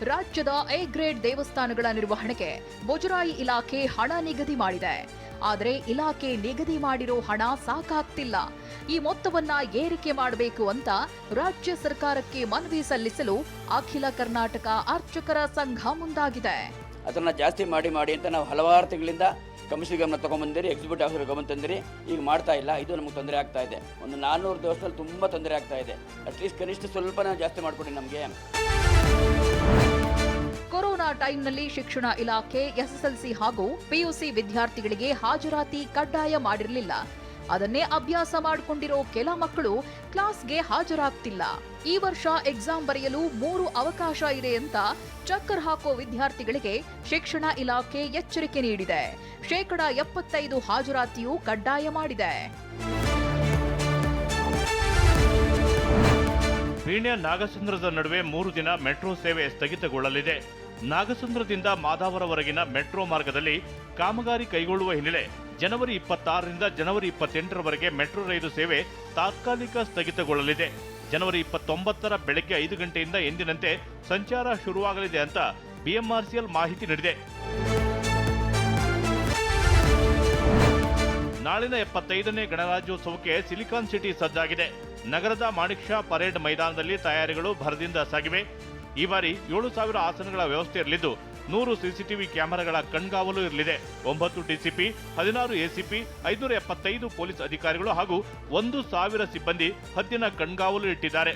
ರಾಜ್ಯದ A grade ದೇವಸ್ಥಾನಗಳ ನಿರ್ವಹಣೆಗೆ ಮುಜರಾಯಿ ಇಲಾಖೆ ಹಣ ನಿಗದಿ ಮಾಡಿದೆ. ಆದರೆ ಇಲಾಖೆ ನಿಗದಿ ಮಾಡಿರೋ ಹಣ ಸಾಕಾಗ್ತಿಲ್ಲ. ಈ ಮೊತ್ತವನ್ನ ಏರಿಕೆ ಮಾಡಬೇಕು ಅಂತ ರಾಜ್ಯ ಸರ್ಕಾರಕ್ಕೆ ಮನವಿ ಸಲ್ಲಿಸಲು ಅಖಿಲ ಕರ್ನಾಟಕ ಅರ್ಚಕರ ಸಂಘ ಮುಂದಾಗಿದೆ. ಅದನ್ನ ಜಾಸ್ತಿ ಮಾಡಿ ಅಂತ ನಾವು ಹಲವಾರು ತಿಂಗಳಿಂದ ಕಮಿಷನ್ ಗಮನ ತಗೊಂಡ್ಬಂದಿರಿ, ಎಕ್ಸಿಕ್ಯೂಟಿವ್ ಆಫೀಸರ್ ಗಮನ ತಂದಿರಿ. ಈಗ ಮಾಡ್ತಾ ಇಲ್ಲ. ಇದು ನಮಗೆ ತೊಂದರೆ ಆಗ್ತಾ ಇದೆ. ಒಂದು 400 ದಿವಸದಲ್ಲಿ ತುಂಬ ತೊಂದರೆ ಆಗ್ತಾ ಇದೆ. ಅಟ್ಲೀಸ್ಟ್ ಕನಿಷ್ಠ ಸ್ವಲ್ಪ ಜಾಸ್ತಿ ಮಾಡಿಕೊಡಿ ನಮಗೆ. ಕೊರೋನಾ ಟೈಮ್ನಲ್ಲಿ ಶಿಕ್ಷಣ ಇಲಾಖೆ ಎಸ್ಎಸ್ಎಲ್ಸಿ ಹಾಗೂ ಪಿಯುಸಿ ವಿದ್ಯಾರ್ಥಿಗಳಿಗೆ ಹಾಜರಾತಿ ಕಡ್ಡಾಯ ಮಾಡಿರಲಿಲ್ಲ. ಅದನ್ನೇ ಅಭ್ಯಾಸ ಮಾಡಿಕೊಂಡಿರೋ ಕೆಲ ಮಕ್ಕಳು ಕ್ಲಾಸ್ಗೆ ಹಾಜರಾಗ್ತಿಲ್ಲ. ಈ ವರ್ಷ ಎಕ್ಸಾಮ್ ಬರೆಯಲು 3 ಅವಕಾಶ ಇದೆ ಅಂತ ಚಕ್ಕರ್ ಹಾಕೋ ವಿದ್ಯಾರ್ಥಿಗಳಿಗೆ ಶಿಕ್ಷಣ ಇಲಾಖೆ ಎಚ್ಚರಿಕೆ ನೀಡಿದೆ. 75% ಹಾಜರಾತಿಯೂ ಕಡ್ಡಾಯ ಮಾಡಿದೆ. ಪೀಣ್ಯ ನಾಗಸಂದ್ರದ ನಡುವೆ 3 ದಿನ ಮೆಟ್ರೋ ಸೇವೆ ಸ್ಥಗಿತಗೊಳ್ಳಲಿದೆ. ನಾಗಸಂದ್ರದಿಂದ ಮಾದಾವರವರೆಗಿನ ಮೆಟ್ರೋ ಮಾರ್ಗದಲ್ಲಿ ಕಾಮಗಾರಿ ಕೈಗೊಳ್ಳುವ ಹಿನ್ನೆಲೆ ಜನವರಿ 26ರಿಂದ ಜನವರಿ 28ರವರೆಗೆ ಮೆಟ್ರೋ ರೈಲು ಸೇವೆ ತಾತ್ಕಾಲಿಕ ಸ್ಥಗಿತಗೊಳ್ಳಲಿದೆ. ಜನವರಿ 29ರ ಬೆಳಗ್ಗೆ 5 ಗಂಟೆಯಿಂದ ಎಂದಿನಂತೆ ಸಂಚಾರ ಶುರುವಾಗಲಿದೆ ಅಂತ ಬಿಎಂಆರ್ಸಿಎಲ್ ಮಾಹಿತಿ ನೀಡಿದೆ. ನಾಳಿನ 75ನೇ ಗಣರಾಜ್ಯೋತ್ಸವಕ್ಕೆ ಸಿಲಿಕಾನ್ ಸಿಟಿ ಸಜ್ಜಾಗಿದೆ. ನಗರದ ಮಾಣಿಕ್ ಷಾ ಪರೇಡ್ ಮೈದಾನದಲ್ಲಿ ತಯಾರಿಗಳು ಭರದಿಂದ ಸಾಗಿವೆ. ಈ ಬಾರಿ 7,000 ಆಸನಗಳ ವ್ಯವಸ್ಥೆ ಇರಲಿದ್ದು 100 ಸಿಸಿಟಿವಿ ಕ್ಯಾಮೆರಾಗಳ ಕಣ್ಗಾವಲು ಇರಲಿದೆ. 9 ಡಿಸಿಪಿ, 16 ಎಸಿಪಿ, 575 ಪೊಲೀಸ್ ಅಧಿಕಾರಿಗಳು ಹಾಗೂ 1,000 ಸಿಬ್ಬಂದಿ ಹದ್ದಿನ ಕಣ್ಗಾವಲು ಇಟ್ಟಿದ್ದಾರೆ.